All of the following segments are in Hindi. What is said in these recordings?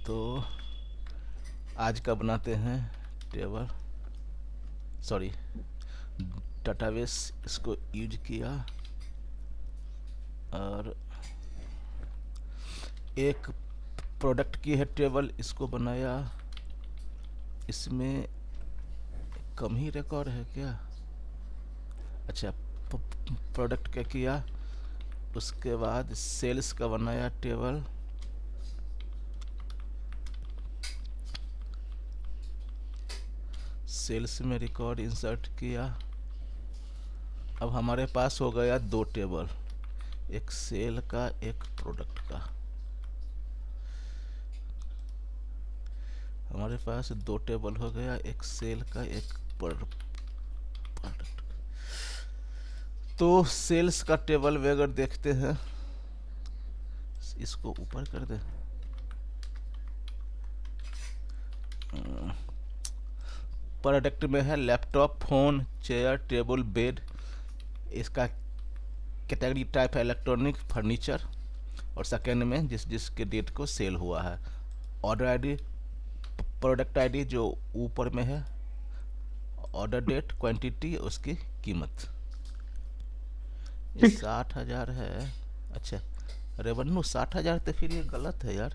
तो आज का बनाते हैं टेबल, सॉरी डाटाबेस। इसको यूज किया और एक प्रोडक्ट की है टेबल, इसको बनाया। इसमें कम ही रिकॉर्ड है क्या? अच्छा, प्रोडक्ट का किया, उसके बाद सेल्स का बनाया टेबल, सेल्स में रिकॉर्ड इंसर्ट किया। अब हमारे पास हो गया दो टेबल, एक सेल का एक प्रोडक्ट का। हमारे पास दो टेबल हो गया, एक सेल का एक प्रोडक्ट। तो सेल्स का टेबल में अगर देखते हैं, इसको ऊपर कर दे। प्रोडक्ट में है laptop, phone, chair, table, bed. इसका कैटेगरी टाइप है इलेक्ट्रॉनिक, फर्नीचर। और सेकेंड में जिसके डेट को सेल हुआ है। ऑर्डर आईडी, प्रोडक्ट आईडी जो ऊपर में है, ऑर्डर डेट, क्वांटिटी, उसकी कीमत। ये ठीक। 60,000 है। अच्छा, रेवेन्यू 60,000, तो फिर ये गलत है यार।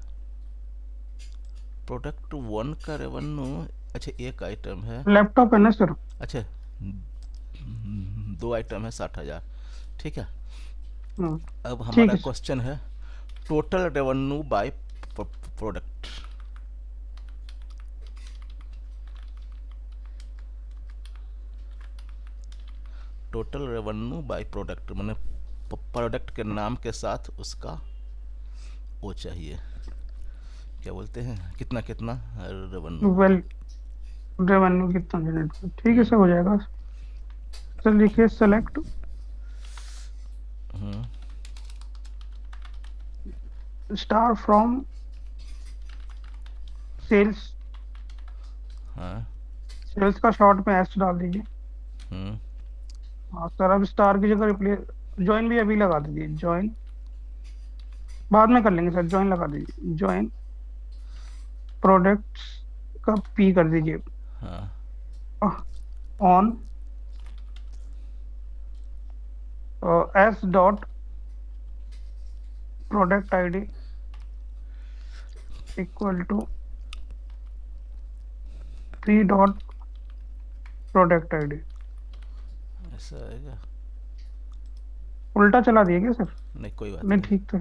प्रोडक्ट वन का रेवेन्यू, अच्छा एक आइटम है। लैपटॉप है ना सर? अच्छा, दो आइटम है, 60,000। ठीक है। अब ठीक हमारा है सर। क्वेश्चन है total revenue by product. Total revenue by product मैंने प्रोडक्ट के नाम के साथ उसका वो चाहिए, क्या बोलते हैं, कितना कितना रेवेन्यू। वेल, रेवेन्यू कितना जनरेट हुआ? ठीक है हम्म। सर, हो जाएगा। सर लिखिए select hmm. Star from sales. हाँ। सेल्स का शॉर्ट में एस डाल दीजिए। हम्म। हाँ सर, अब स्टार की जगह रिप्लेस ज्वाइन भी अभी लगा दीजिए। ज्वाइन बाद में कर लेंगे सर, ज्वाइन लगा दीजिए। ज्वाइन प्रोडक्ट्स का पी कर दीजिए हाँ। On S dot product ID equal to P dot product ID. ऐसा आएगा? उल्टा चला दिए क्या सर? नहीं, कोई बात नहीं नहीं। ठीक था।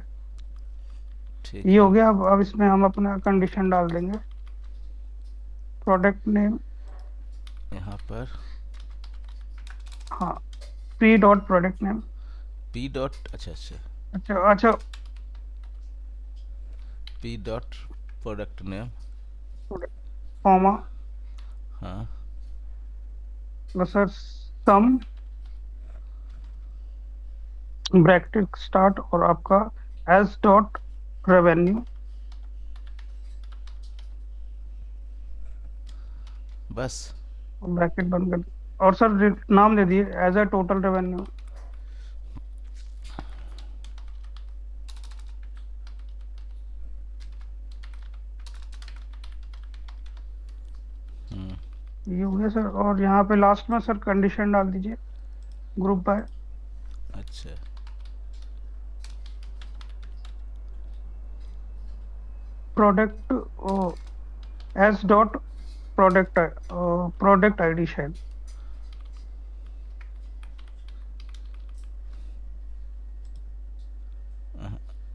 ठीक ये हो है। गया। अब इसमें हम अपना कंडीशन डाल देंगे। प्रोडक्ट नेम, यहाँ पर हाँ, P dot product name. P dot, अच्छा अच्छा, अच्छा अच्छा। P dot product name. Comma, हाँ। सर सम ब्रैकेट स्टार्ट और आपका एस डॉट रेवेन्यू। बस। ब्रैकेट बंद कर और सर नाम दे दिए एज अ टोटल रेवेन्यू। हम्म। ये हो गया सर। और यहाँ पे लास्ट में सर कंडीशन डाल दीजिए ग्रुप बाय अच्छा, product S dot product product ID शायद।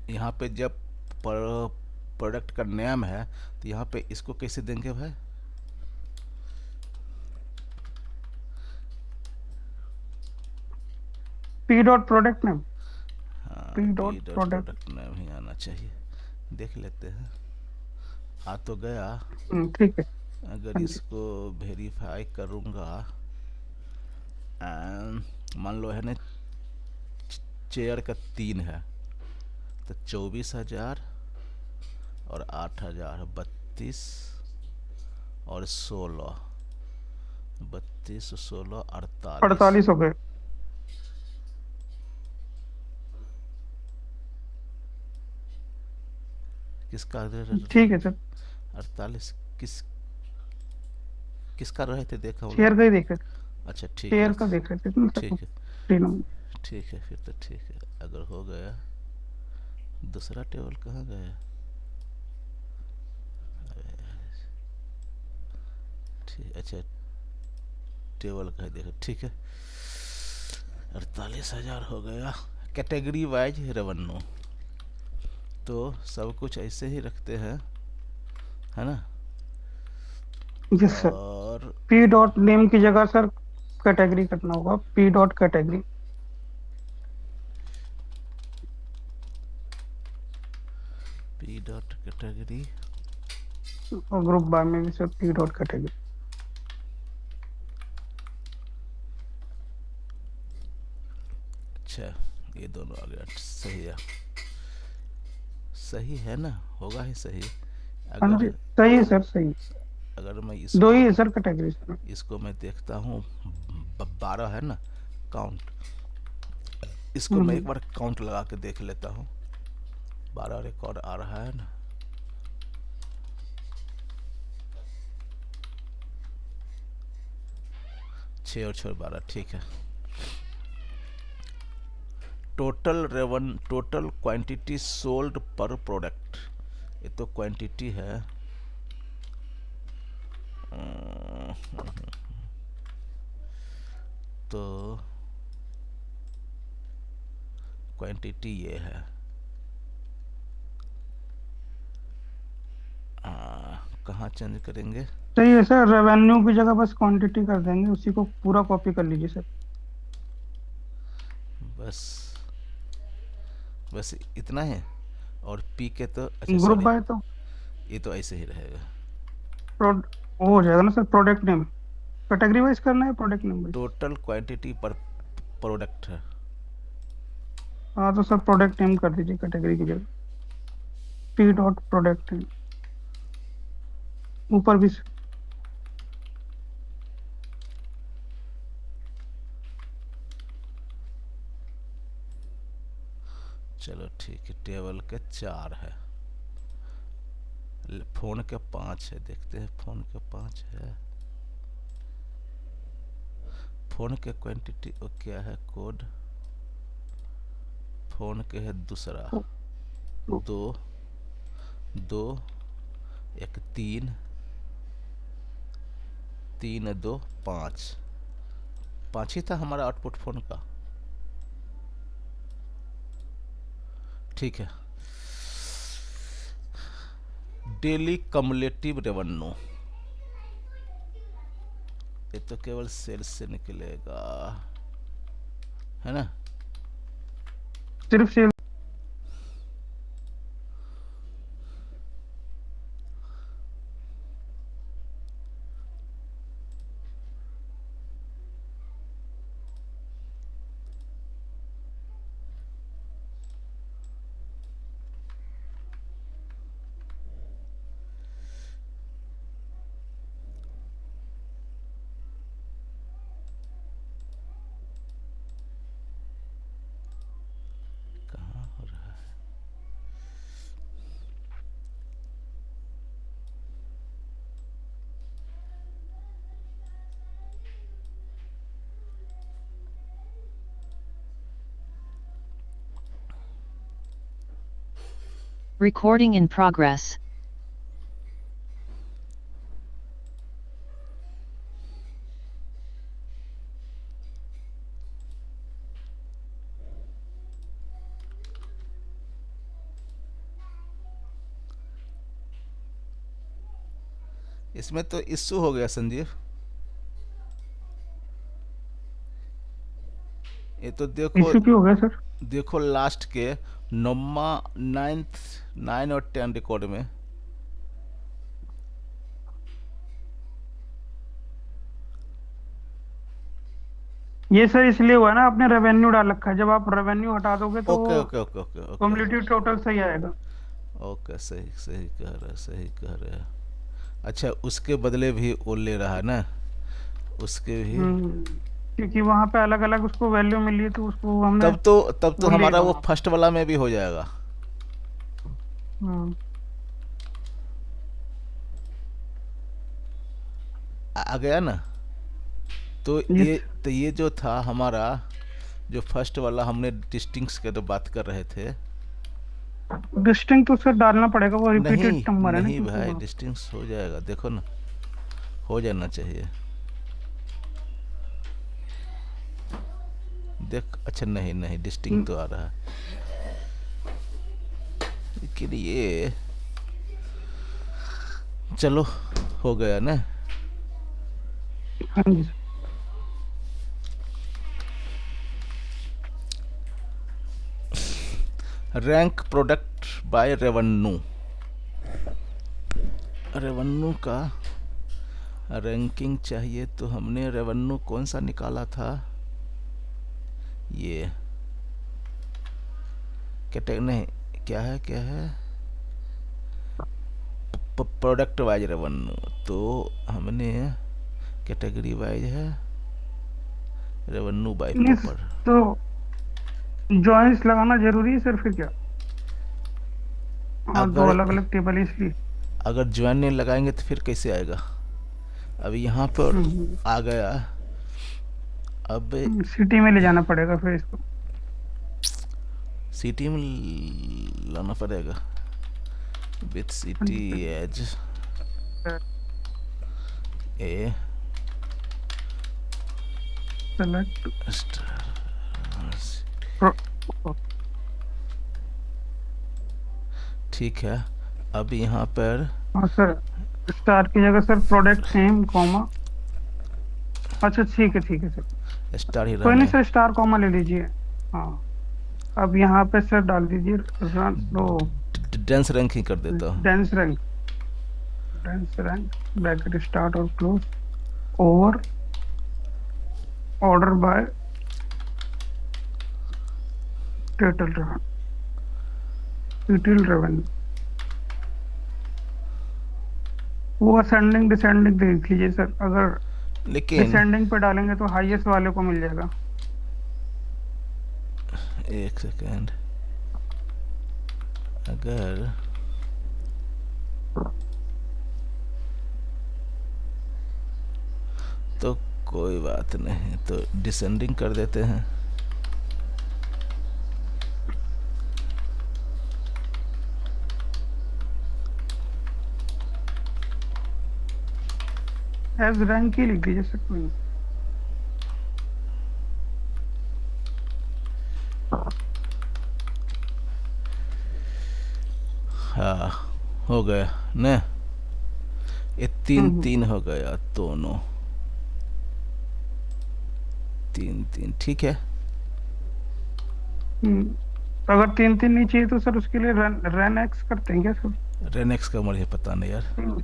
यहाँ पे जब प्रोडक्ट का नेम है, तो यहाँ पे इसको कैसे देंगे भाई? पी डॉट प्रोडक्ट नेम, हाँ, P P dot dot product. Product name ही आना चाहिए। देख लेते हैं, आ तो गया। ठीक है। अगर हाँ जी। इसको वेरीफाई करूँगा, मान लो है ना, चेयर का 3 है, तो 24,000 और 8,000, 32 और 16, 32, 16, 48। 48 हो गए। किसका ठीक है सर। 48 किस किसका रहे थे देखा हम शेयर लोग। का ही देख रहे थे, अच्छा ठीक है। शेयर का देख रहे थे ना सर। ठीक है। तीन नंबर। ठीक है फिर तो ठीक है। अगर हो गया, दूसरा टेबल कहाँ गया। ठीक, अच्छा टेबल का देखो, ठीक है। 48,000 हो गया। कैटेगरी वाइज रेवेन्यू तो सब कुछ ऐसे ही रखते हैं, है ना। Yes sir. और पी डॉट नेम की जगह सर कैटेगरी करना होगा, P dot category. P dot category. और ग्रुप बाय में भी सर पी डॉट कैटेगरी। अच्छा ये दोनों आ गया, सही है। सही है ना, होगा ही सही। हाँ अगर जी सही है सर, सही है। अगर मैं दो ही इसको है सर कैटेगरी सर। इसको मैं देखता हूँ, 12 है ना काउंट। इसको मैं एक हम्म। बार काउंट लगा के देख लेता हूँ। 12 रिकॉर्ड आ रहा है ना। छः और 6 12, ठीक है। टोटल क्वांटिटी सोल्ड पर प्रोडक्ट, ये तो क्वांटिटी है। तो क्वांटिटी ये है। कहाँ चेंज करेंगे। सही है सर, रेवेन्यू की जगह बस क्वांटिटी कर देंगे, उसी को पूरा कॉपी कर लीजिए सर। बस बस इतना है। और पी के तो अच्छा ग्रुप सॉरी, बाय तो ये तो ऐसे ही रहेगा। वो हो जाएगा ना sir, product name. Category wise करना है, product name wise. Total quantity पर प्रोडक्ट है। हाँ तो सर प्रोडक्ट नेम कर दीजिए कैटेगरी की जगह, पी डॉट प्रोडक्ट नेम। ऊपर भी चलो ठीक है। टेबल के 4 है, फोन के 5 है। देखते हैं फोन के 5 है। फोन के क्वांटिटी वो क्या है, कोड फोन के है दूसरा। दो दो एक 3 3 2 5, 5 ही था हमारा आउटपुट फोन का। ठीक है। डेली कमुलेटिव रेवेन्यू, ये तो केवल सेल्स से निकलेगा, है ना। सिर्फ सेल। कहाँ हो रहा है। Recording in progress. इसमें तो इश्यू हो गया संजीव। ये तो देखो, इश्यू क्यों हो गया सर? देखो लास्ट के नौमा 9 और 10 रिकॉर्ड में। ये सर इसलिए हुआ ना, आपने रेवेन्यू डाल रखा है, जब आप रेवेन्यू हटा दोगे तो okay okay okay okay okay. Cumulative total सही आएगा। ओके सही सही कह रहे हैं, सही कह रहे हैं। अच्छा उसके बदले भी वो ले रहा है ना, उसके भी। क्योंकि वहां पे अलग अलग उसको वैल्यू मिली है, तो उसको हमने तब तो वो हमारा लेगा वो वहाँ पे। फर्स्ट वाला में भी हो जाएगा। हम्म। आ गया ना। तो यस ये जो था हमारा, जो फर्स्ट वाला हमने डिस्टिंक्स के तो बात कर रहे थे। डिस्टिंक्ट तो सर डालना पड़ेगा, वो नहीं रिपीटेड नंबर है ना, नहीं क्योंकि भाई, वहाँ डिस्टिंक्स हो जाएगा, देखो ना, हो जाना चाहिए। देख, अच्छा नहीं नहीं, डिस्टिंक्ट तो आ रहा है, लेकिन ये चलो हो गया ना। हाँ जी sir. Rank product by revenue. Revenue का रैंकिंग चाहिए, तो हमने रेवेन्यू कौन सा निकाला था? ये कैटेगरी नहीं, क्या है, प्रोडक्ट वाइज रेवेन्यू। तो हमने कैटेगरी वाइज है रेवेन्यू बाय नहीं प्रॉपर। तो जॉइंस लगाना जरूरी है सर फिर क्या? हाँ, दो अगर अलग अलग टेबल है इसलिए। अगर ज्वाइन नहीं लगाएंगे तो फिर कैसे आएगा? अब यहाँ पर आ गया। अब सिटी में ले जाना पड़ेगा फिर इसको। सिटी में लाना पड़ेगा, विथ हाँ सिटी जी sir. As a select. Star. ठीक है, अब यहाँ पर हाँ सर, स्टार की जगह सर प्रोडक्ट नेम कॉमा। अच्छा ठीक है सर, स्टार ही कोई नहीं रहने। सर, स्टार कॉमा ले लीजिए। हाँ, अब यहाँ पे सर डाल दीजिए रन लो, डेंस रैंक ही कर देता हूँ। Dense rank. Dense rank bracket start और close over order by total revenue. वो असेंडिंग डिसेंडिंग देख लीजिए सर, अगर लेकिन डिसेंडिंग पे डालेंगे तो हाईएस्ट वाले को मिल जाएगा। एक सेकेंड, अगर तो कोई बात नहीं, तो डिसेंडिंग कर देते हैं। एज रैंक ही लिख दीजिए सर, कोई नहीं। हाँ, हो गया न, ये तीन हम्म, तीन हो गया दोनों, तीन तीन ठीक है। अगर तीन तीन नहीं चाहिए तो सर उसके लिए रन रन एक्स करते हैं क्या सर? रेनेक्स का मुझे पता नहीं यार। नहीं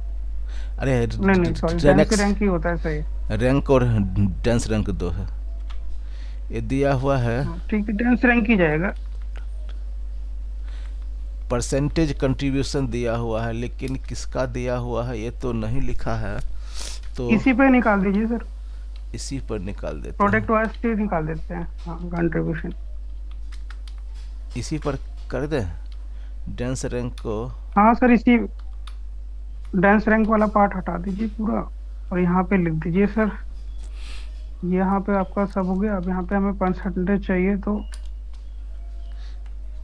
अरे नहीं सॉरी, डेंस रेनेक्स, रैंक ही होता है सही। रैंक और डेंस रैंक दो है, ये दिया हुआ है। हाँ, ठीक है, डेंस रैंक ही जाएगा। परसेंटेज कंट्रीब्यूशन दिया हुआ है, लेकिन किसका दिया हुआ है ये तो नहीं लिखा है, तो इसी पे निकाल दीजिए सर, इसी पर निकाल देते हैं। प्रोडक्ट वाइज से निकाल देते हैं। हाँ, कंट्रीब्यूशन इसी पर कर दें डेंस रैंक को। हाँ सर, इसी डेंस रैंक वाला पार्ट हटा दीजिए पूरा, और यहाँ पे लिख दीजिए सर, यहाँ पे आपका सब हो गया। अब यहाँ पे हमें परसेंटेज चाहिए, तो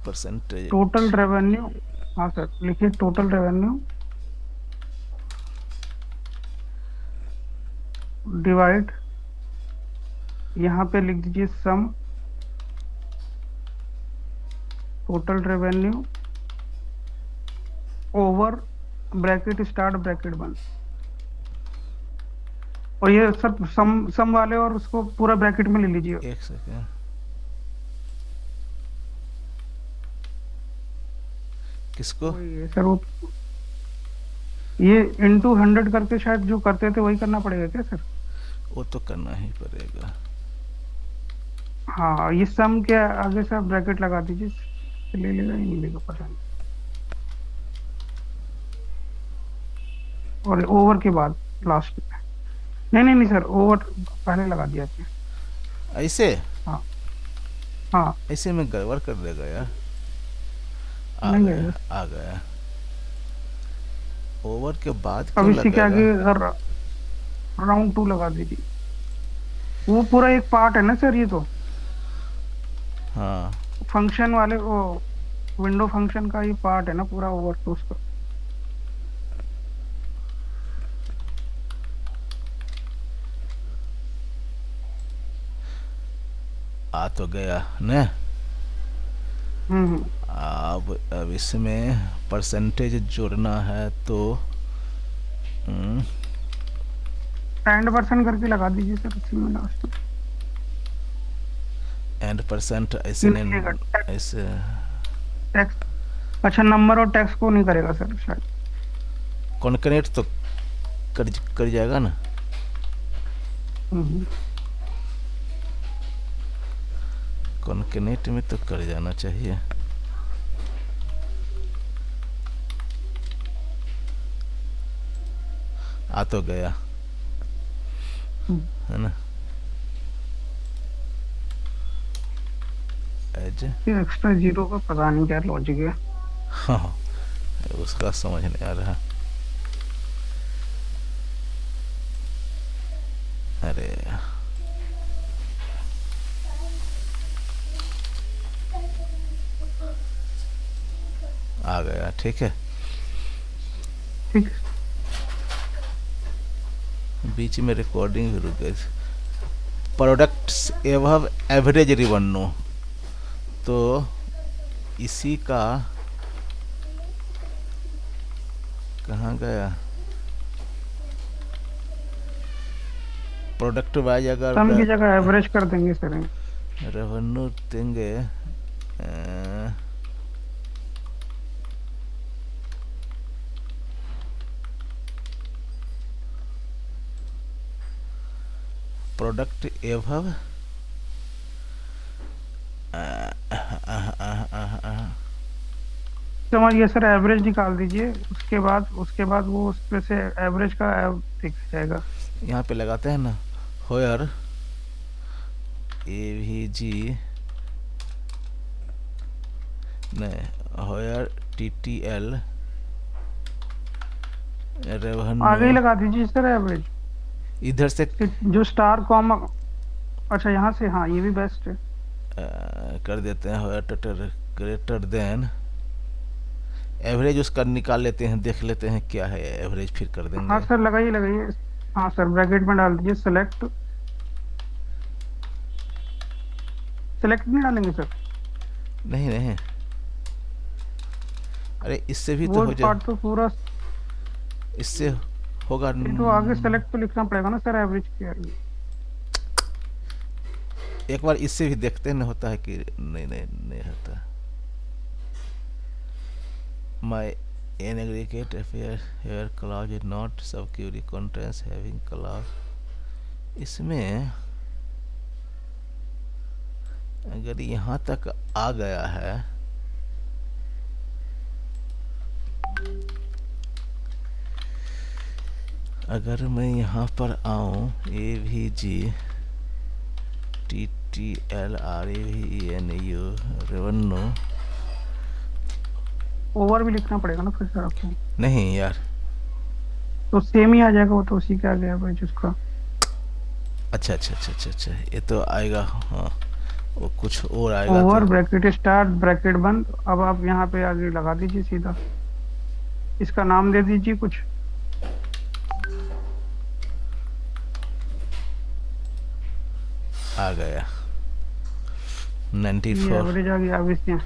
परसेंटेज टोटल रेवेन्यू। हाँ सर, लिखिए टोटल रेवेन्यू डिवाइड, यहाँ पे लिख दीजिए sum total revenue over bracket start bracket बंद। और ये सर सम वाले और उसको पूरा ब्रैकेट में ले लीजिए। एक सेकेंड, किसको? वही है सर, वो ये इनटू 100 करके शायद जो करते थे वही करना पड़ेगा क्या सर? वो तो करना ही पड़ेगा। हाँ, ये सम के आगे सर ब्रैकेट लगा दीजिए, ले लेगा या नहीं लेगा पता नहीं। और ओवर के बाद लास्ट में, नहीं सर, ओवर पहले लगा दिया आपने। ऐसे हाँ हाँ, ऐसे में गड़बड़ कर देगा यार। आ नहीं गया, है। आ गया। ओवर के बाद अब क्यों इसी के आगे लगेगा? अगर राउंड 2 लगा दीजिए। वो पूरा एक पार्ट है ना सर, ये तो हाँ फंक्शन वाले वो विंडो फंक्शन का ही पार्ट है ना पूरा, ओवर तो उसका। आ तो गया न। हम्म। अब इसमें परसेंटेज जोड़ना है तो हम्म, एंड परसेंट करके लगा दीजिए सर उसी में लास्ट में। एंड परसेंट ऐसे ये नहीं नहीं, करेगा ऐसे टैक्स। अच्छा, नंबर और टैक्स को नहीं करेगा सर शायद। कॉन्कनेट तो कर कर जाएगा ना। हम्म। कॉन्कनेट में तो कर जाना चाहिए। आ तो गया हम्म। है ना। एज ये एक्स्ट्रा जीरो का पता नहीं क्या लॉजिक है। हाँ, उसका समझ नहीं आ रहा। अरे आ गया, ठीक है। ठीक है। बीच में रिकॉर्डिंग भी रुक गई। प्रोडक्ट्स एवं एवरेज रिवेन्यू, तो इसी का कहाँ गया। प्रोडक्ट वाइज अगर सम की जगह एवरेज कर देंगे सर। रेवेन्यू देंगे प्रोडक्ट एवं समझिए सर, एवरेज निकाल दीजिए। उसके बाद वो उस पे से एवरेज का दिख जाएगा। यहाँ पे लगाते हैं ना, होयर एवीजी नहीं, होयर टीटीएल आगे ही रेवेन्यू लगा दीजिए सर एवरेज। इधर से जो स्टार कॉमा, अच्छा यहाँ से, हाँ ये भी बेस्ट है। कर देते हैं। होयर टोटल ग्रेटर देन एवरेज उसका निकाल लेते हैं, देख लेते हैं क्या है एवरेज, फिर कर हाँ देंगे। सर, लगाइए लगाइए। हाँ सर, ब्रैकेट में डाल दीजिए सेलेक्ट। सेलेक्ट नहीं डालेंगे सर? नहीं नहीं, अरे इससे भी तो वो हो जा, पार्ट तो पूरा। इससे होगा ये तो आगे सेलेक्ट तो लिखना पड़ेगा ना सर, एवरेज के आगे। एक बार इससे भी देखते हैं ना होता है कि नहीं नहीं नहीं होता। May an aggregate appear where clause is not subquery contents having clause. इसमें अगर यहाँ तक आ गया है, अगर मैं यहाँ पर आऊँ A V G T T L R A V N U revenue, over भी लिखना पड़ेगा ना फिर सर आपको। नहीं यार, तो सेम ही आ जाएगा वो तो, उसी के आगे एवरेज उसका। अच्छा अच्छा अच्छा अच्छा अच्छा, ये तो आएगा हाँ, वो कुछ और आएगा ओवर तो। ब्रैकेट स्टार्ट ब्रैकेट बंद। अब आप यहाँ पे आगे लगा दीजिए सीधा। इसका नाम दे दीजिए कुछ। आ गया ये 94, एवरेज आ गया। अब इसमें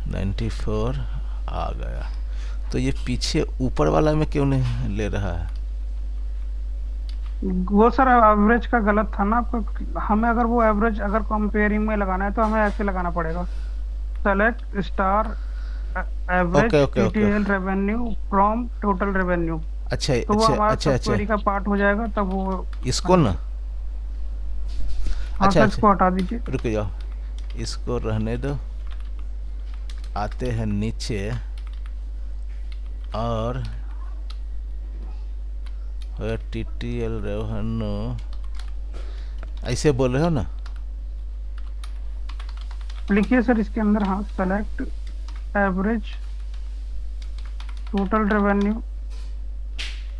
94 आ गया। तो ये पीछे ऊपर वाला में क्यों नहीं ले रहा है। वो सर एवरेज का गलत था ना आपका। हमें अगर वो एवरेज अगर कंपेयरिंग में लगाना है तो हमें ऐसे लगाना पड़ेगा, select star okay average okay okay, TTL revenue from total revenue. अच्छा तो वो अच्छा हमारा अच्छा सब अच्छा, क्वेरी का पार्ट हो जाएगा तब वो। इसको ना, हाँ अच्छा सर, अच्छा, इसको हटा दीजिए। रुक जाओ, इसको रहने दो। आते हैं नीचे और टी टी एल रेवेन्यू ऐसे बोल रहे हो ना। लिखिए सर इसके अंदर, हाँ सेलेक्ट एवरेज टोटल रेवेन्यू,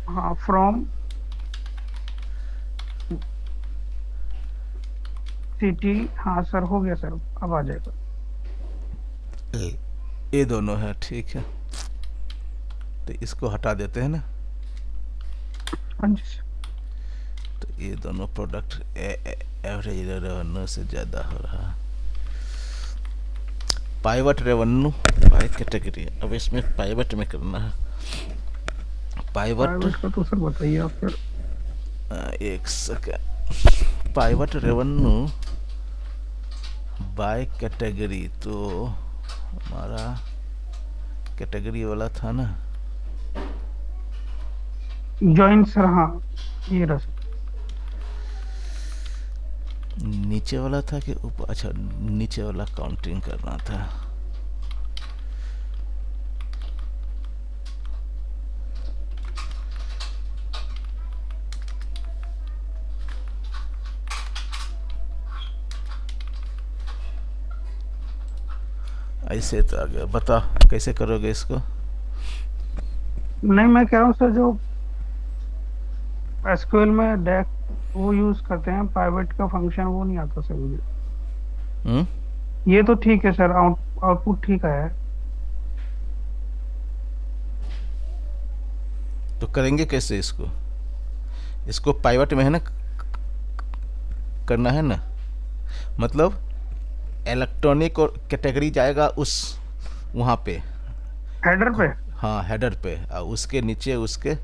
हाँ फ्रॉम सिटी, हाँ सर हो गया सर, अब आ जाएगा। ये दोनों है, ठीक है। तो इसको हटा देते हैं ना। हाँ जी सर। तो ये दोनों प्रोडक्ट एवरेज रेवेन्यू से ज़्यादा हो रहा है। पाइवट रेवेन्यू बाय कैटेगरी, अब इसमें पाइवट में करना है। पाइवट, प्राइवेट का तो सर बताइए आप फिर। एक second. Pivot revenue by category, तो हमारा कैटेगरी वाला था ना। ज्वाइन सर, हाँ ये रहा सर। नीचे वाला था कि ऊपर? अच्छा, नीचे वाला काउंटिंग करना था। ऐसे तो आ गया। बता कैसे करोगे इसको? नहीं मैं कह रहा हूँ सर, जो एसक्यूएल में डेक वो यूज करते हैं, पाइवट का फंक्शन वो नहीं आता सर मुझे। हम्म। ये तो ठीक है सर, आउटपुट ठीक आया है। तो करेंगे कैसे इसको? इसको पाइवट में है ना करना है ना, मतलब इलेक्ट्रॉनिक और कैटेगरी जाएगा उस वहाँ पे। हेडर पे। हाँ, हेडर पे, और उसके नीचे उसके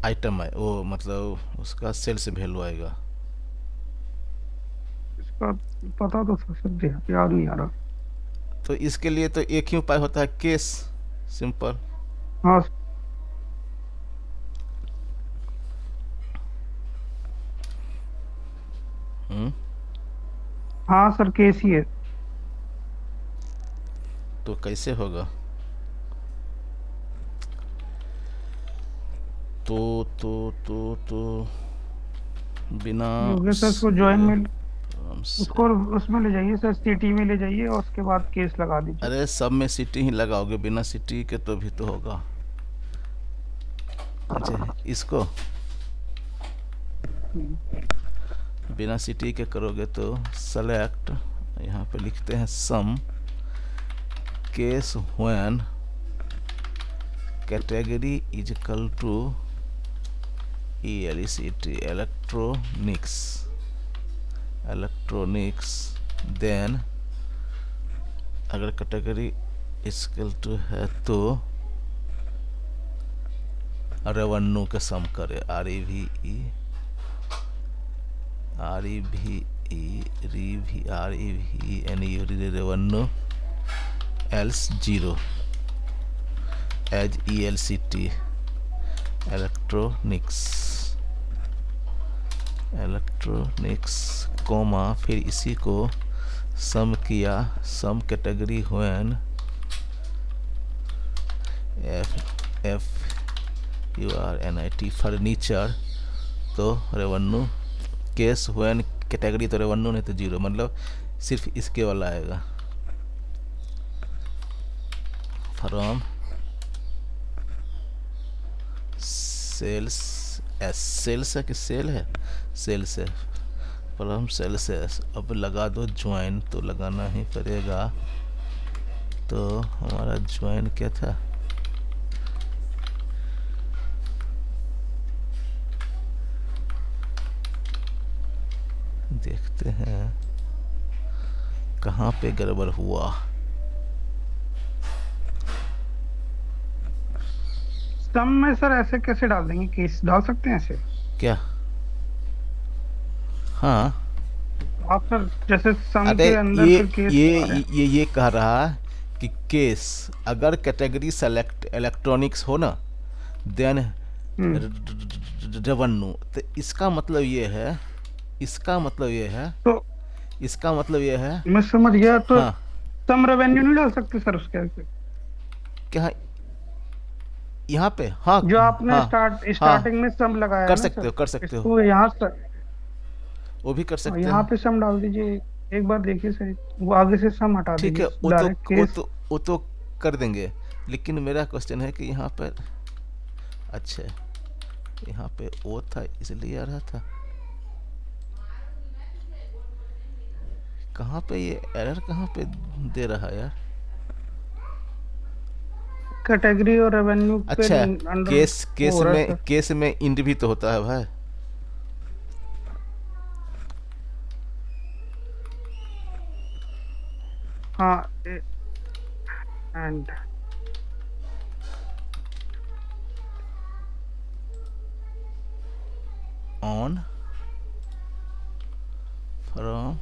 आइटम है वो, मतलब उसका सेल्स वैल्यू आएगा। इसका पता तो था सर जी, याद नहीं आ रहा। तो इसके लिए तो एक ही उपाय होता है, केस, सिंपल। हाँ हम्म। हाँ सर, केस ही है। तो कैसे होगा? तो तो बिना ये हो गया सर, इसको ज्वाइन में, से, उसको उसमें ले जाइए सर, सिटी में ले जाइए और उसके बाद केस लगा दीजिए। अरे सब में सिटी ही लगाओगे, बिना सिटी के तो भी तो होगा। अच्छा, इसको बिना सिटी के करोगे तो सेलेक्ट, यहाँ पे लिखते हैं sum case when category is equal to ELECT electronics, then अगर कैटेगरी इक्वल टू है तो रेवेन्यू के सम करे, REVE revenue else zero as ELCT electronics comma, फिर इसी को सम किया, sum category when FURNIT furniture, तो रेवेन्यू केस व्हेन कैटेगरी तो रेवेन्यू नहीं तो जीरो, मतलब सिर्फ इसके वाला आएगा। फ्रॉम सेल्स, सेल्स है कि सेल है, सेल्स है, फ्रॉम सेल्स है। अब लगा दो ज्वाइन, तो लगाना ही पड़ेगा। तो हमारा ज्वाइन क्या था? देखते हैं कहाँ पे गड़बड़ हुआ। सम में सर ऐसे कैसे डाल देंगे, केस डाल सकते हैं ऐसे? क्या? हाँ, आप सर जैसे सम अरे के अंदर ये फिर केस ये लगा रहे हैं। ये कह रहा कि केस अगर कैटेगरी सेलेक्ट इलेक्ट्रॉनिक्स हो ना, देन हम्म, रेवेन्यू, तो इसका मतलब ये है, इसका मतलब ये है, तो इसका मतलब ये है। मैं समझ गया, तो हाँ, सम रेवेन्यू नहीं डाल सकते सर उसके आगे? क्या यहाँ पे? हाँ जो आपने हाँ स्टार्टिंग हाँ, में सम लगाया है कर ना सकते सर, हो, कर सकते हो, इसको यहाँ सर, वो भी कर सकते यहाँ हैं। पे सम डाल दीजिए। एक बार देखिए सर, वो आगे से सम हटा ठीक है, दीजिए, डायरेक्ट केस। वो तो कर देंगे, लेकिन मेरा क्वेश्चन है कि यहाँ पर, अच्छा यहाँ पे ओ था इसलिए आ रहा था। कहाँ पे ये एरर कहाँ पे दे रहा है यार? कैटेगरी और रेवेन्यू पे अच्छा, अंडर केस वो केस हो रहा है में सर। केस में इंड भी तो होता है भाई। हाँ and on from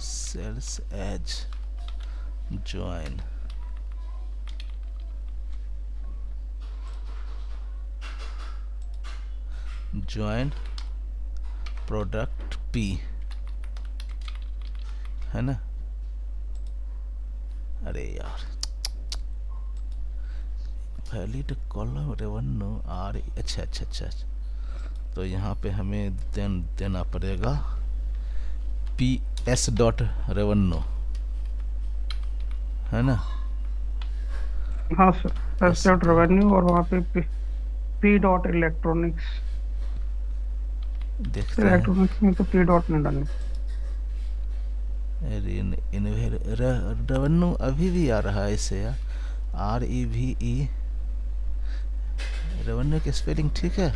sales as join join product P, है ना? अरे यार, वैलिड कॉलम रेवेन्यू आर, अच्छा अच्छा अच्छा अच्छा। तो यहाँ पे हमें देना पड़ेगा पी एस डॉट रेवेन्यू, है ना? हाँ sir, S S dot revenue और वहाँ पे पी डॉट इलेक्ट्रॉनिक्स। देखते हैं। इलेक्ट्रॉनिक्स में तो पी डॉट नहीं डालनी। रेवेन्यू अभी भी आ रहा है इससे यार, R E V E, revenue की स्पेलिंग ठीक है?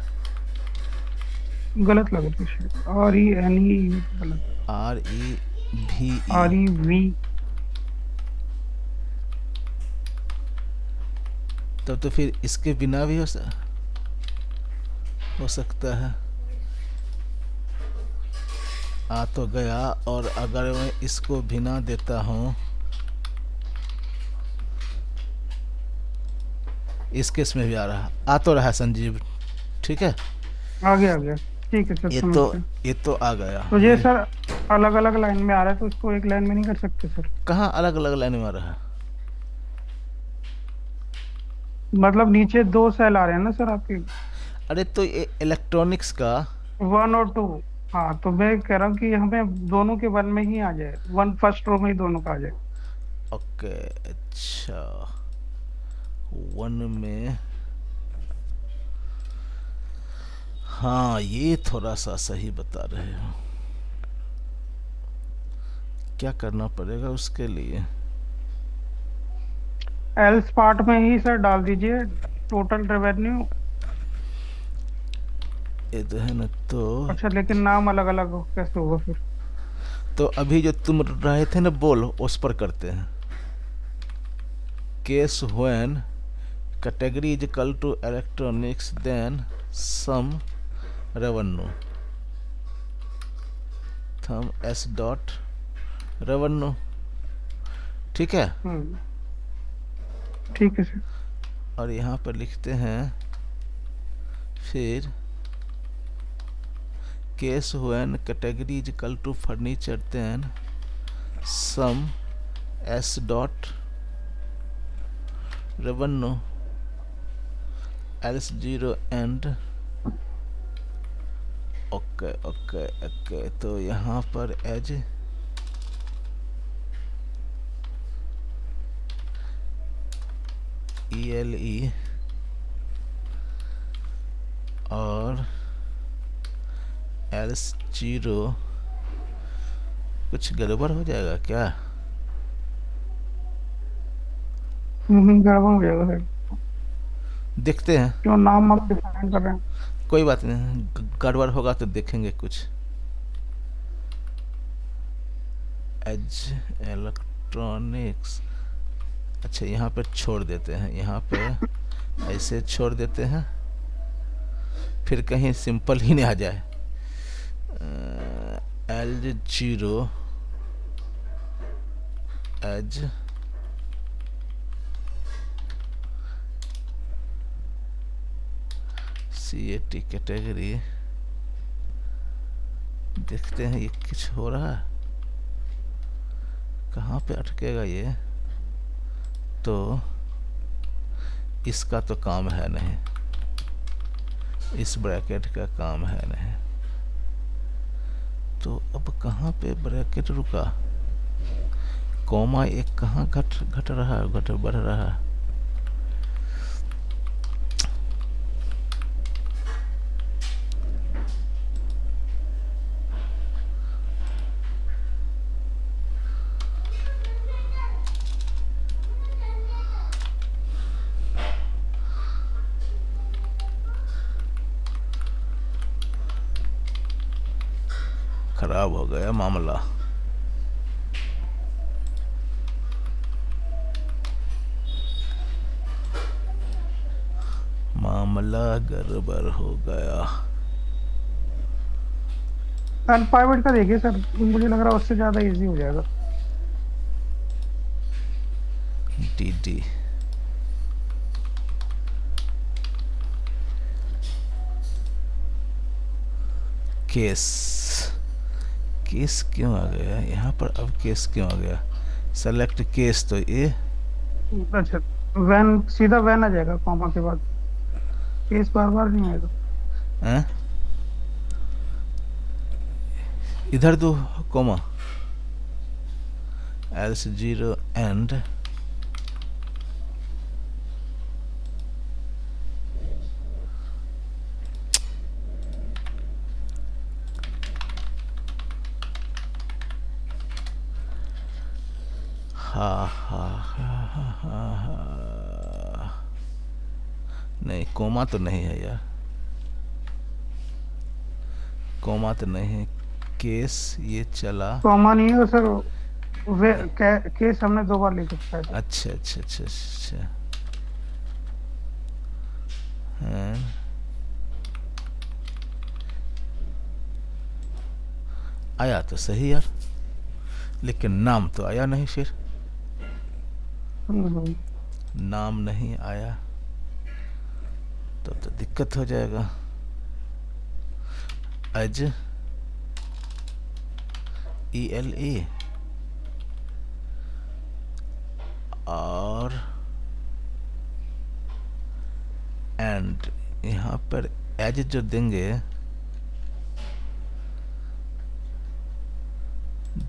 गलत लग रही है, आर ई एन ई गलत, आर ई भी ई, आर ई वी। तब तो फिर इसके बिना भी हो सकता है। आ तो गया, और अगर मैं इसको बिना देता हूँ, इस केस में भी आ रहा, आ तो रहा है संजीव, ठीक है? आ गया ठीक है सर, ये समझ तो गया। ये तो आ गया। तो ये सर अलग अलग लाइन में आ रहा है, तो इसको एक लाइन में नहीं कर सकते सर? कहाँ अलग अलग लाइन में आ रहा है? मतलब नीचे दो सेल आ रहे हैं ना सर आपके, अरे तो ये इलेक्ट्रॉनिक्स का, 1 और 2। हाँ तो मैं कह रहा हूँ कि हमें दोनों के वन में ही आ जाए, वन फर्स्ट रो में ही दोनों का आ जाए। ओके अच्छा, वन में, हाँ ये थोड़ा सा सही बता रहे हो। क्या करना पड़ेगा उसके लिए? एल्स पार्ट में ही सर डाल दीजिए टोटल रेवेन्यू। ये तो है ना, तो अच्छा लेकिन नाम अलग अलग कैसे होगा फिर? तो अभी जो तुम रहे थे ना बोल, उस पर करते हैं। Case when category is equal to electronics then sum revenue, them S dot revenue, ठीक है? ठीक है सर। और यहाँ पर लिखते हैं फिर case when category is equal to furniture then sum S dot revenue else zero end, okay okay okay. तो यहाँ पर एज ई एल ई और एल्स जीरो, कुछ गड़बड़ हो जाएगा क्या? गड़बड़ हो जाएगा सर, देखते हैं, क्यों नाम हम डिफाइन कर रहे हैं। कोई बात नहीं, गड़बड़ होगा तो देखेंगे कुछ। एज इलेक्ट्रॉनिक्स, अच्छा यहाँ पे छोड़ देते हैं, यहाँ पे ऐसे छोड़ देते हैं, फिर कहीं सिंपल ही नहीं आ जाए। L zero as C A T category, देखते हैं ये कुछ हो रहा है, कहाँ पे अटकेगा ये? तो इसका तो काम है नहीं, इस ब्रैकेट का काम है नहीं, तो अब कहाँ पे ब्रैकेट रुका? कॉमा एक कहाँ घट रहा है, घट बढ़ रहा है? खराब हो गया मामला। मामला गड़बड़ हो गया। अनपाइवेट का देखिए सर, मुझे लग रहा है उससे ज्यादा इजी हो जाएगा। डी केस, केस क्यों आ गया यहाँ पर? अब केस क्यों आ गया? सेलेक्ट केस, तो ये अच्छा, वैन सीधा वैन आ जाएगा कॉमा के बाद, केस बार बार नहीं आएगा। हैं? इधर दो कॉमा, एल्स जीरो एंड नहीं, कोमा तो नहीं है यार, कोमा तो नहीं है। केस ये चला। कॉमा नहीं है सर, केस हमने 2 बार लिख रखा है। अच्छा अच्छा अच्छा अच्छा, हाँ। आया तो सही यार, लेकिन नाम तो आया नहीं। फिर हम्म। नाम नहीं आया तो दिक्कत हो जाएगा। एज ELE और एंड, यहाँ पर एज जो देंगे,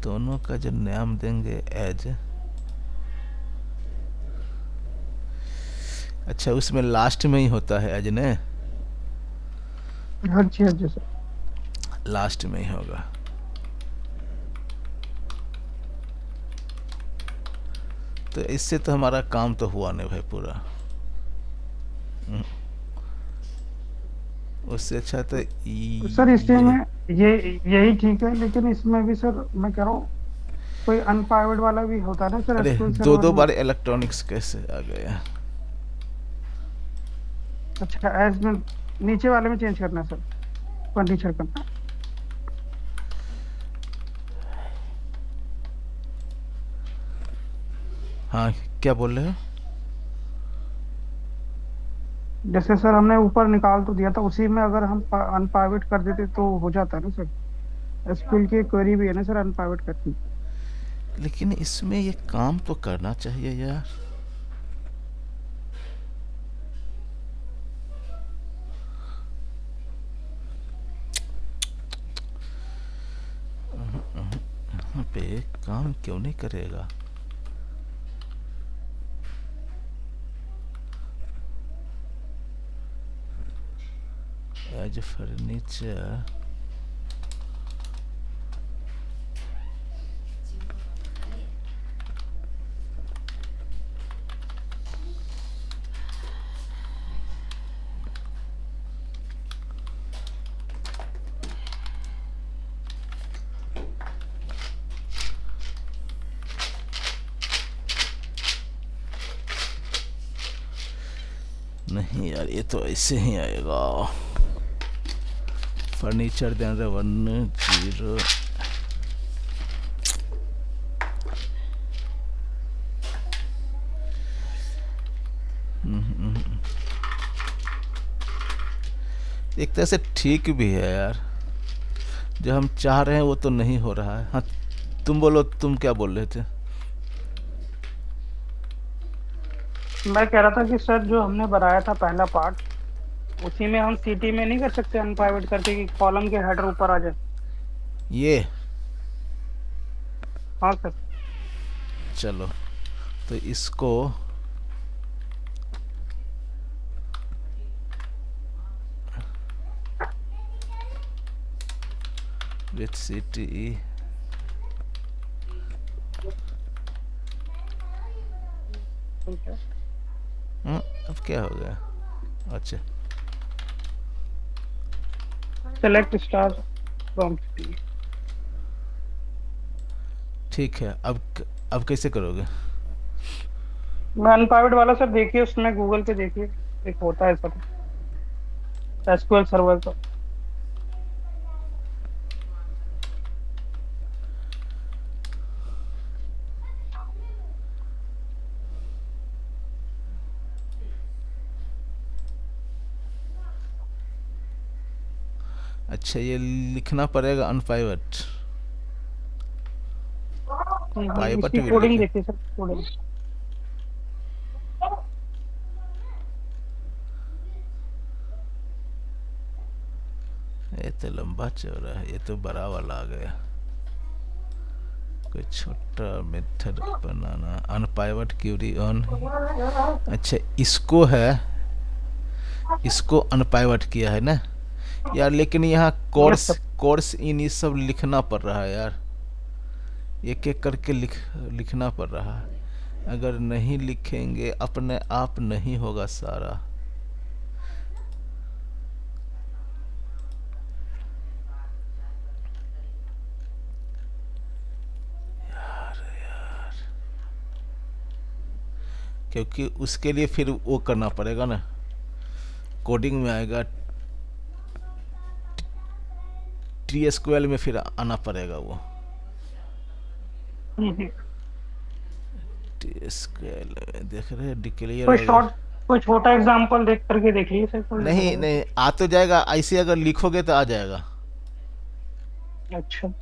दोनों का जो नाम देंगे एज, अच्छा उसमें लास्ट में ही होता है एज ने, हाँ जी, हाँ जी सर। लास्ट में ही होगा। तो इससे तो हमारा काम तो हुआ नहीं भाई पूरा। उससे अच्छा तो सर इससे ये में ये यही ठीक है, लेकिन इसमें भी सर मैं कह रहा हूँ कोई अनपाइवेट वाला भी होता है ना सर अरे एसक्यूएल दो सर्वर दो में। बार इलेक्ट्रॉनिक्स कैसे आ गया? अच्छा, एज में नीचे वाले में चेंज करना है सर, फर्नीचर करना है। हाँ, क्या बोल रहे हो? जैसे सर हमने ऊपर निकाल तो दिया था, उसी में अगर हम अनप्राइवेट कर देते तो हो जाता है ना सर। एसक्यूएल की क्वेरी भी है ना सर अनप्राइवेट करनी। लेकिन इसमें ये काम तो करना चाहिए यार। यहाँ पे काम क्यों नहीं करेगा? एज फर्नीचर, नहीं यार ये तो ऐसे ही आएगा। Furniture then 10। एक तरह से ठीक भी है यार, जो हम चाह रहे हैं वो तो नहीं हो रहा है। हाँ, तुम बोलो, तुम क्या बोल रहे थे? मैं कह रहा था कि सर जो हमने बनाया था पहला पार्ट, उसी में हम सीटी में नहीं कर सकते अनप्राइवेट करके कि कॉलम के हेडर ऊपर आ जाए। ये हाँ सर। चलो, तो इसको विथ CTE अब क्या हो गया? अच्छा, सेलेक्ट स्टार फ्रॉम सिटी। ठीक है, अब कैसे करोगे? मैं अनप्राइवेट वाला सर देखिए, उसमें गूगल पे देखिए, एक होता है सर एसक्यूएल सर्वर का। अच्छा, ये लिखना पड़ेगा अनप्राइवेट। प्राइवेट इसकी भी कोडिंग लिखे। देखिए सर, कोडिंग। ये तो लंबा चौड़ा है, ये तो बड़ा वाला आ गया। कोई छोटा मेथड बनाना, अनप्राइवेट क्यूरी ऑन। अच्छा, इसको है, इसको अनप्राइवेट किया है ना यार, लेकिन यहाँ yes course sir. Course in ये सब लिखना पड़ रहा है यार, एक एक करके लिखना पड़ रहा है। अगर नहीं लिखेंगे अपने आप नहीं होगा सारा। क्योंकि उसके लिए फिर वो करना पड़ेगा ना, कोडिंग में आएगा, TSQL में फिर आना पड़ेगा वो। TSQL में देख रहे हैं डिक्लेयर कोई वगैरह। शॉर्ट, कोई छोटा एग्जांपल देख करके देखिए सर, कोई नहीं हो। नहीं, आ तो जाएगा, ऐसे अगर लिखोगे तो आ जाएगा। अच्छा।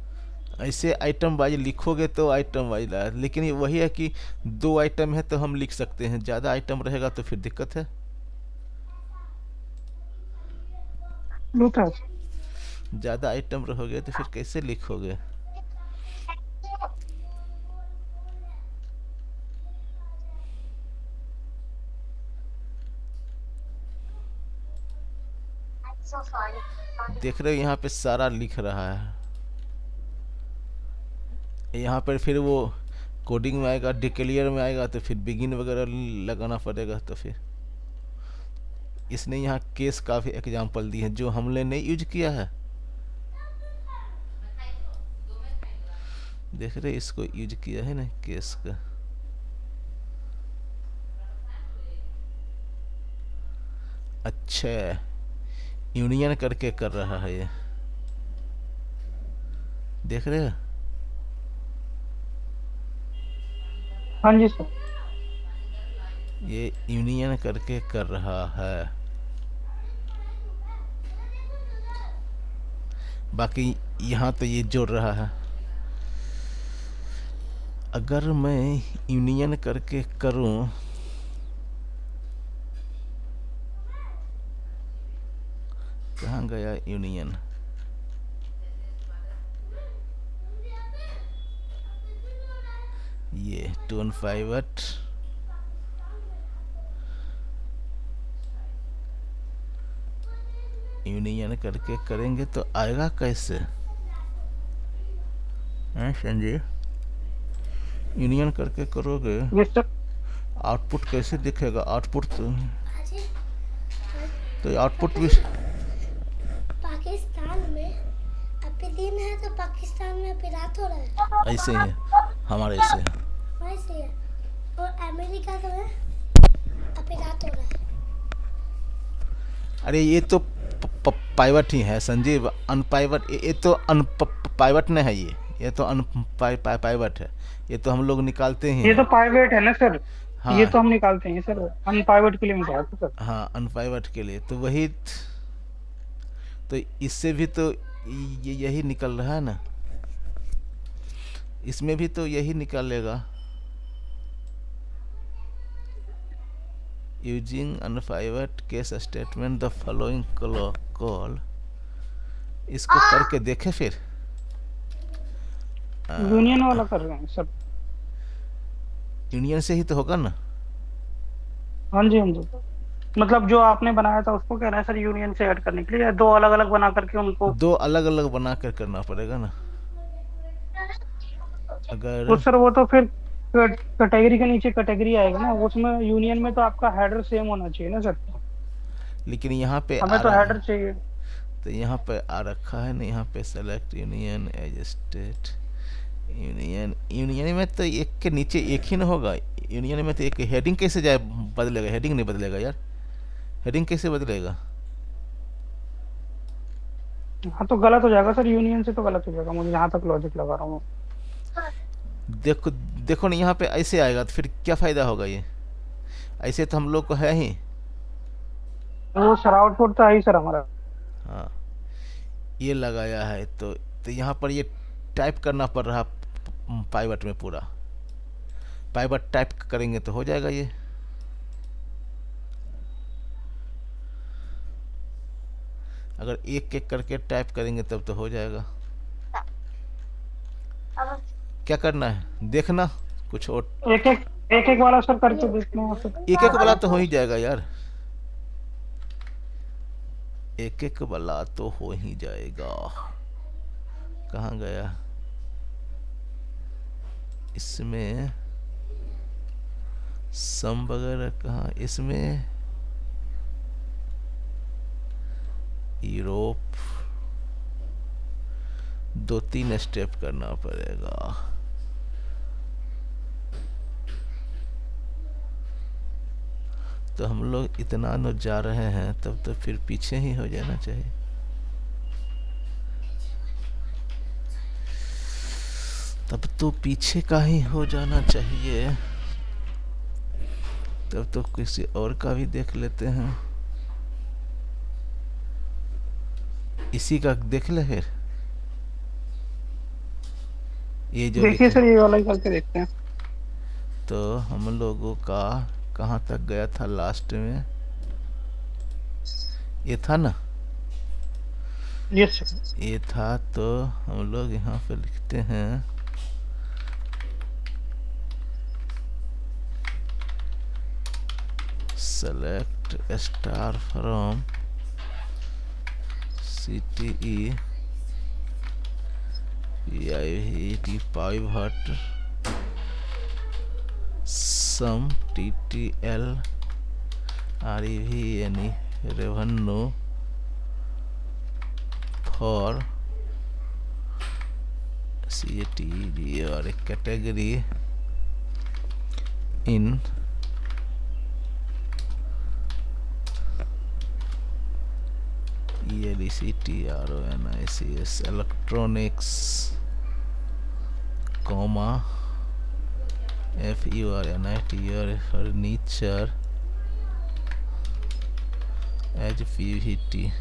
ऐसे आइटम वाइज लिखोगे तो आइटम वाइज आए, लेकिन ये वही है कि 2 आइटम है तो हम लिख सकते हैं, ज़्यादा आइटम रहेगा तो फिर दिक्कत है। लूथा। ज़्यादा आइटम रहोगे तो फिर कैसे लिखोगे? देख रहे हो यहाँ पे सारा लिख रहा है। यहाँ पर फिर वो कोडिंग में आएगा, डिक्लेयर में आएगा तो फिर बिगिन वगैरह लगाना पड़ेगा। तो फिर इसने यहाँ केस का भी एग्जाम्पल दी है जो हमने नहीं यूज किया है। देख रहे, इसको यूज किया है ना केस का। अच्छा, यूनियन करके कर रहा है ये, देख रहे हो? हाँ जी सर। ये यूनियन करके कर रहा है। बाकी यहाँ तो ये जोड़ रहा है। अगर मैं यूनियन करके करूं, कहाँ गया यूनियन? ये टोन फाइवट, यूनियन करके करेंगे तो आएगा कैसे? हैं संजय, यूनियन करके करोगे यस सर। आउटपुट कैसे दिखेगा? आउटपुट तो आउटपुट भी पाकिस्तान में अभी दिन है तो पाकिस्तान में अभी रात हो रहा है, ऐसे ही है, हमारे ऐसे है। वैसे है। और अमेरिका में अभी रात हो रहा है। अरे ये तो पाइवट ही है संजीव, अनपाइवट। ये तो अनपाइवट नहीं है, ये तो अनपाइवट है। ये तो हम लोग निकालते ही ये तो हैं। पाइवेट है ना सर। हाँ ये तो हम निकालते हैं सर, अनपाइवेट के लिए मैं कहा था सर। हाँ, अनपाइवट के लिए तो वही तो इससे भी तो यही निकल रहा है ना, इसमें भी तो यही निकालेगा। Using unpivot case statement the following call, इसको करके देखे फिर। यूनियन वाला कर रहे हैं सर। यूनियन से ही तो होगा ना। हाँ जी, हाँ जी। मतलब जो आपने बनाया था उसको कह रहे हैं सर यूनियन से ऐड करने के लिए, या दो अलग अलग बना करके उनको? 2 अलग अलग बना कर करना पड़ेगा ना। अगर तो सर वो तो फिर कैटेगरी के नीचे कैटेगरी आएगा ना, उसमें यूनियन में तो आपका हेडर सेम होना चाहिए ना सर। लेकिन यहाँ पे हमें आ तो रहा हेडर चाहिए। तो यहाँ पे आ रखा है ना, यहाँ पे select union as state, union union में तो एक के नीचे एक ही ना होगा। यूनियन में तो एक हेडिंग कैसे जाए बदलेगा? हेडिंग नहीं बदलेगा यार, हेडिंग कैसे बदलेगा? हाँ तो गलत हो जाएगा सर, यूनियन से तो गलत हो जाएगा, मुझे जहाँ तक लॉजिक लगा रहा हूँ। देखो देखो ना, यहाँ पे ऐसे आएगा तो फिर क्या फ़ायदा होगा ये? ऐसे तो हम लोग को है ही। वो सर आउटपुट तो है ही सर हमारा। हाँ, ये लगाया है तो यहाँ पर ये टाइप करना पड़ रहा पाइवट में पूरा। पाइवट टाइप करेंगे तो हो जाएगा ये। अगर एक एक करके टाइप करेंगे तब तो हो जाएगा। क्या करना है देखना, कुछ और। एक एक वाला सर करके देखते हैं फिर। एक एक वाला तो हो ही जाएगा यार, एक एक वाला तो हो ही जाएगा। कहाँ गया? इसमें सम वगैरह कहाँ? इसमें यूरोप 2-3 स्टेप करना पड़ेगा। तो हम लोग इतना न जा रहे हैं, तब तो फिर पीछे ही हो जाना चाहिए। तब तो पीछे का ही हो जाना चाहिए। तब तो किसी और का भी देख लेते हैं। इसी का देख ले फिर, ये जो देखिए लिखा। सर ये वाला ही करके देखते हैं। तो हम लोगों का कहाँ तक गया था लास्ट में? ये था ना, यस सर। ये था। तो हम लोग यहाँ पे लिखते हैं select star from CTE PIVT pivot sum TTL REV यानी revenue for CTE और एक category in ELECTRONICS electronics, comma FURNITUR furniture as PVT।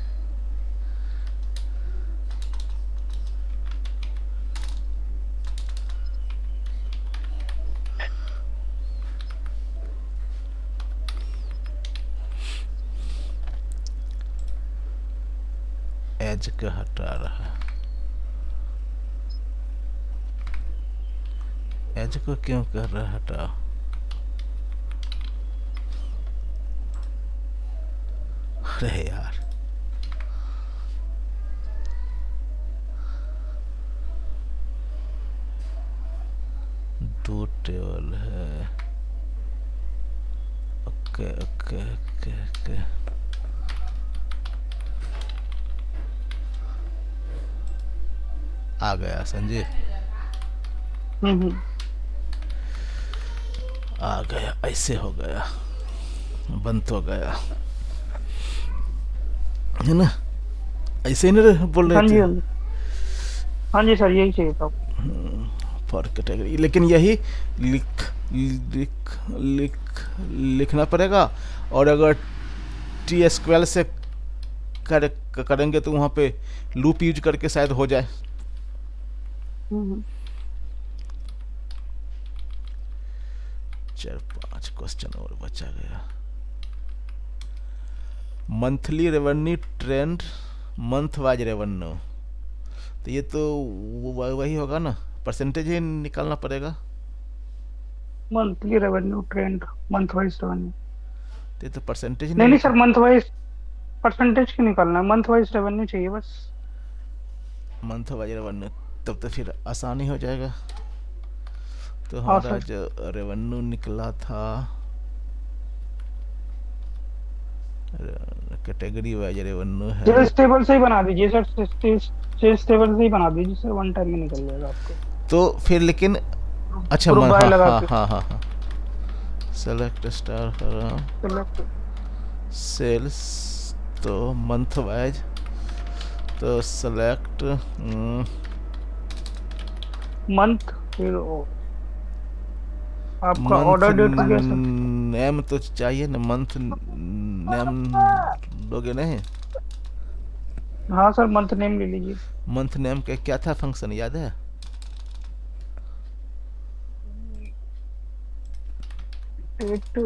As का हटा रहा है। एज को क्यों कर रहा है हटा? अरे यार, दो टेबल है। ओके ओके ओके ओके, आ गया संजय, आ गया। ऐसे हो गया, बंद हो गया है ना? ऐसे ही नहीं बोल हाँ रहे जी थे? हाँ जी, हाँ जी सर यही चाहिए था। फॉर कैटेगरी, लेकिन यही लिख लिख लिख लिखना पड़ेगा। और अगर TSQL से करेंगे तो वहाँ पे लूप यूज करके शायद हो जाए। हम्म, 4-5 क्वेश्चन और बचा गया। Monthly revenue trend, month wise revenue, तो ये तो वही होगा ना, परसेंटेज ही निकालना पड़ेगा। Monthly revenue trend, month wise revenue. तो ये तो परसेंटेज नहीं नहीं सर, मंथ वाइज परसेंटेज क्यों निकालना है, मंथ वाइज रेवेन्यू चाहिए बस। मंथ वाइज रेवेन्यू, तब तो फिर आसानी हो जाएगा। तो हाँ हमारा सर। जो रेवेन्यू निकला था कैटेगरी वाइज रेवेन्यू है। सेल्स टेबल से ही बना दीजिए सर, सेल्स टेबल से ही बना दीजिए सर, वन टाइम में निकल जाएगा आपको। तो फिर लेकिन अच्छा ग्रुप मन बाय हाँ लगा हाँ के हाँ हाँ हाँ सेलेक्ट स्टार सेलेक्ट सेल्स तो मंथ वाइज तो सेलेक्ट मंथ, फिर आपका मंथ ऑर्डर डेट हो गया सर। नेम तो चाहिए ना, मंथ नेम दोगे नहीं? हाँ सर, मंथ नेम ले लीजिए। मंथ नेम का क्या था फंक्शन याद है? Date,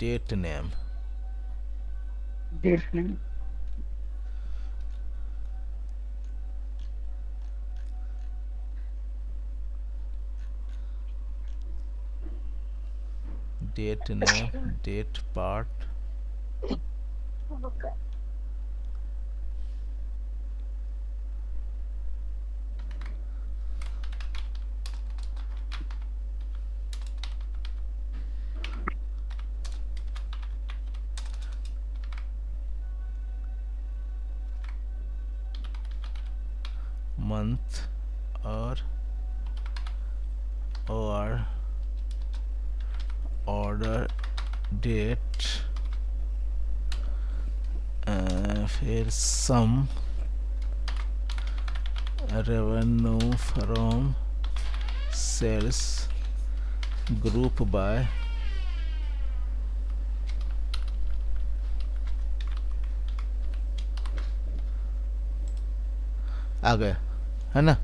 date name date name, date name date part month और ऑर्डर डेट फिर sum revenue from sales group by आ गया है ना?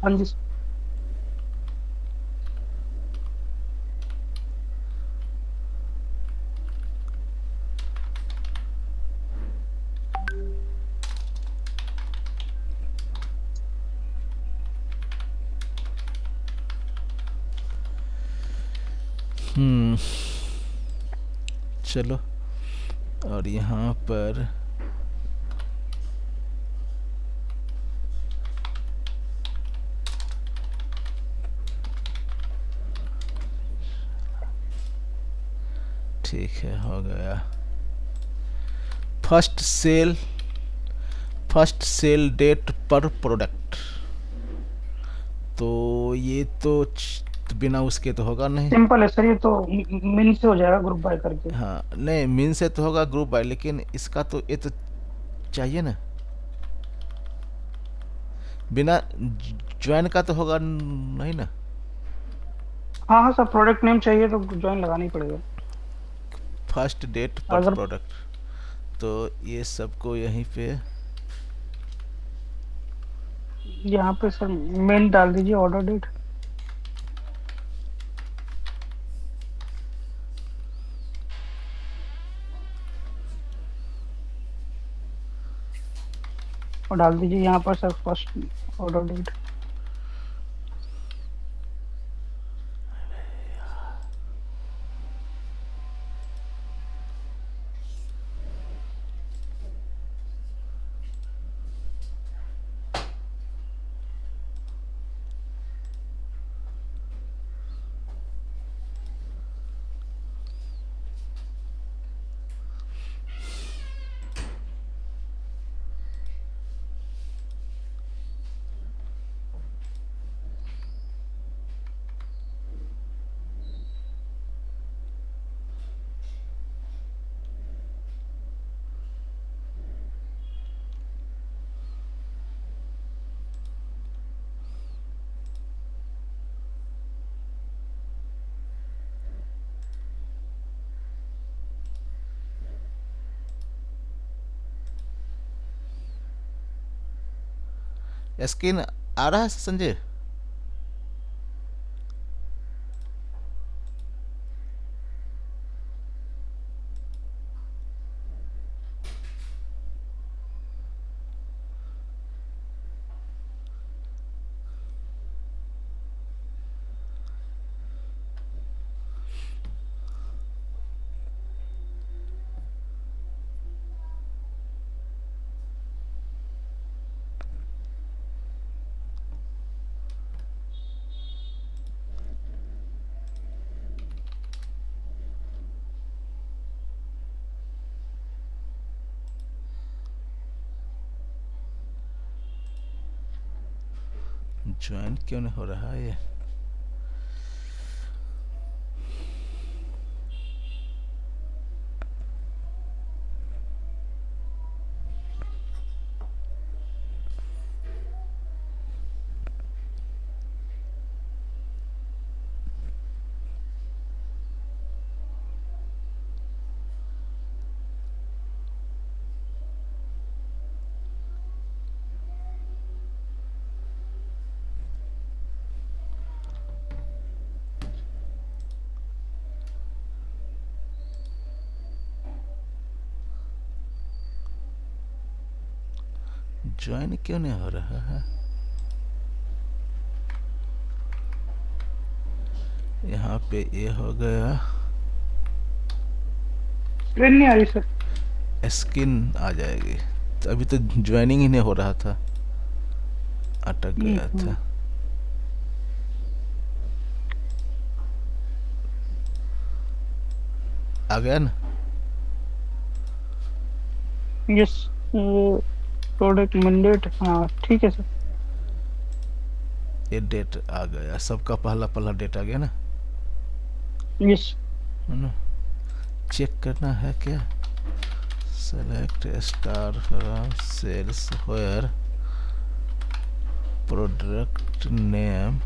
हाँ जी। हम्म चलो, और यहाँ पर ठीक है, हो गया। फर्स्ट सेल डेट पर प्रोडक्ट, तो ये तो बिना उसके तो होगा नहीं। सिंपल है सर, ये तो मिन से हो जाएगा ग्रुप बाय करके। हाँ नहीं, मीन से तो होगा ग्रुप बाय, लेकिन इसका तो ये तो चाहिए ना, बिना ज्वाइन का तो होगा नहीं ना। हाँ हाँ सर, प्रोडक्ट नेम चाहिए तो ज्वाइन लगाना ही पड़ेगा। फर्स्ट डेट पर अगर प्रोडक्ट, तो ये सबको यहीं पे यहाँ पे सर मेन डाल दीजिए, ऑर्डर डेट। और डाल दीजिए यहाँ पर sir first order date. Screen आ रहा है संजय? ज्वाइन क्यों नहीं हो रहा है ये? ज्वाइन क्यों नहीं हो रहा है? यहाँ पे ये हो गया, स्क्रीन नहीं आ रही सर। स्किन आ जाएगी। तो अभी तो ज्वाइनिंग ही नहीं हो रहा था, अटक गया था। आ गया ना? यस, प्रोडक्ट मैंडेट, हाँ ठीक है सर। ये डेट आ गया, सबका पहला पहला डेट आ गया ना? यस, है ना? चेक करना है क्या? Select star from sales where product name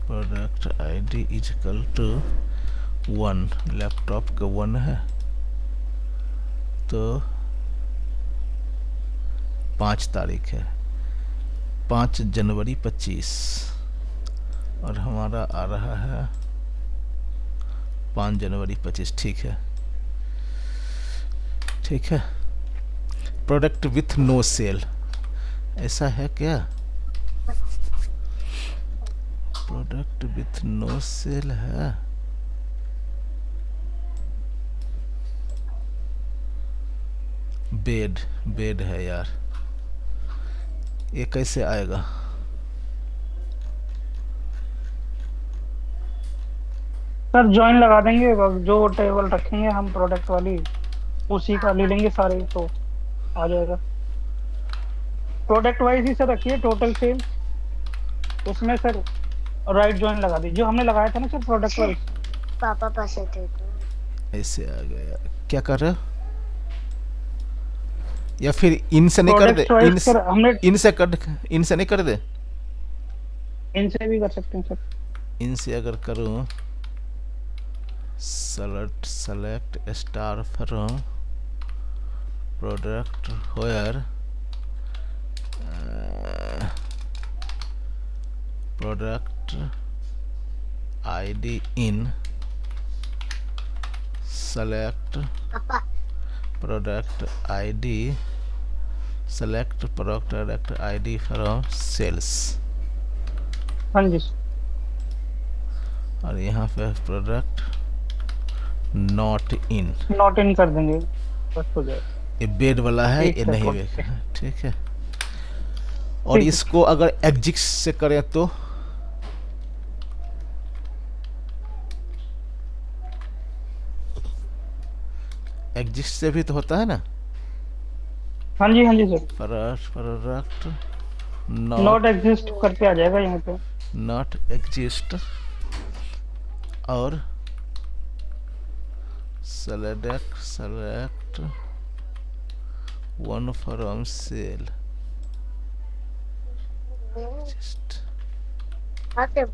product ID is equal to 1। Laptop का 1 है तो 5 तारीख है, 5 जनवरी 25, और हमारा आ रहा है 5 जनवरी 25। ठीक है, ठीक है। प्रोडक्ट विथ नो सेल, ऐसा है क्या? प्रोडक्ट विथ नो सेल है। बेड है यार, ये कैसे आएगा? सर ज्वाइन लगा देंगे, बस जो टेबल रखेंगे हम प्रोडक्ट वाली उसी का ले लेंगे सारे, तो आ जाएगा। प्रोडक्ट वाइज ही सर रखिए, टोटल सेल उसमें सर राइट ज्वाइन लगा दीजिए, जो हमने लगाया था ना सर प्रोडक्ट वाइज। पापा पास है तो ऐसे आ गया, क्या कर रहे हो? या फिर इनसे नहीं कर दे? प्रोडक्ट वाइज सर हमने इनसे नहीं कर दे? इनसे भी कर सकते हैं सर। इनसे अगर करूं, select star from product where product ID in select पापा product ID, select product ID from sales, हाँ जी, और यहाँ पे product not in, not in कर देंगे, बस हो जाएगा। ये बेड वाला है, ठीक ये है, नहीं ओके। बेड, ठीक है। और ठीक है। इसको अगर एग्जिट से करें तो एग्जिट से भी तो होता है ना? हाँ जी, हाँ जी सर, प्रोडक्ट नॉट एग्जिस्ट करके आ जाएगा यहाँ पे। नॉट एग्जिस्ट, और select one from sale just आते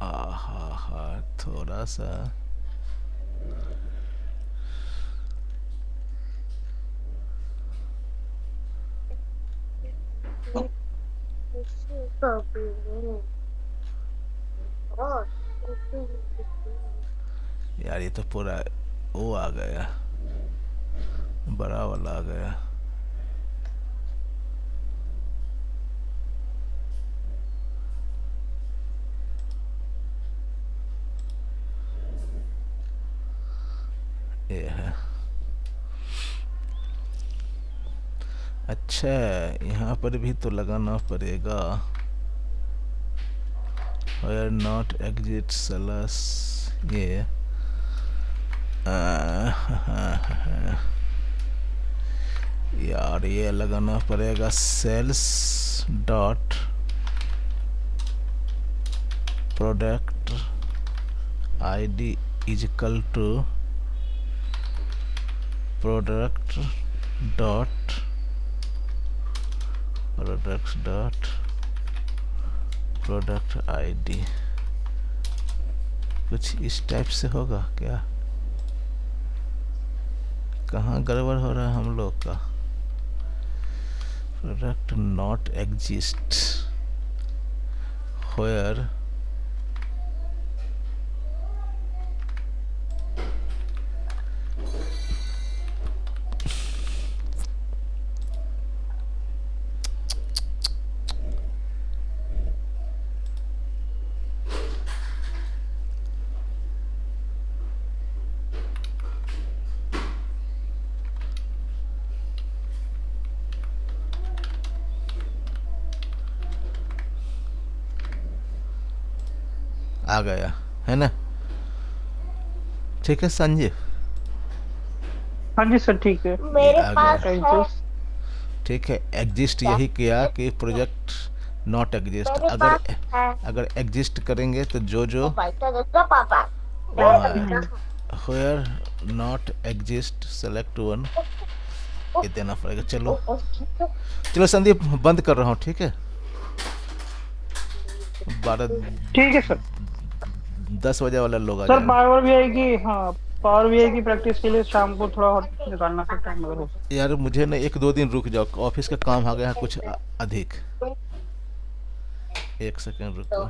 आहा, थोड़ा सा यार, ये तो पूरा वो आ गया, बड़ा वाला आ गया। ये है। अच्छा, यहाँ पर भी तो लगाना पड़ेगा। Where not exit slash ये यार ये लगाना पड़ेगा sales dot product ID is equal to product dot product ID. कुछ इस टाइप से होगा क्या? कहाँ गड़बड़ हो रहा है हम लोग का? प्रोडक्ट नॉट एग्जिस्ट वेयर आ गया है ना? ठीक है संजीव, हाँ जी सर ठीक है। मेरे आ पास गया। है। ठीक है, एग्जिस्ट यही किया कि प्रोजेक्ट नॉट एग्जिस्ट। मेरे अगर पास है। अगर एग्जिस्ट करेंगे तो जो भाई तो दे दो पापा। Where not exist select one, ये देना पड़ेगा। चलो चलो संदीप, बंद कर रहा हूँ। ठीक है, 10 बजे वाला लोग आ सर जाएगा। पावर बीआई की, हाँ पावर बीआई की प्रैक्टिस के लिए शाम को थोड़ा और निकालना फिर टाइम अगर हो। यार मुझे ना 1-2 दिन रुक जाओ, ऑफिस का काम आ गया है कुछ अधिक। 1 सेकंड रुको।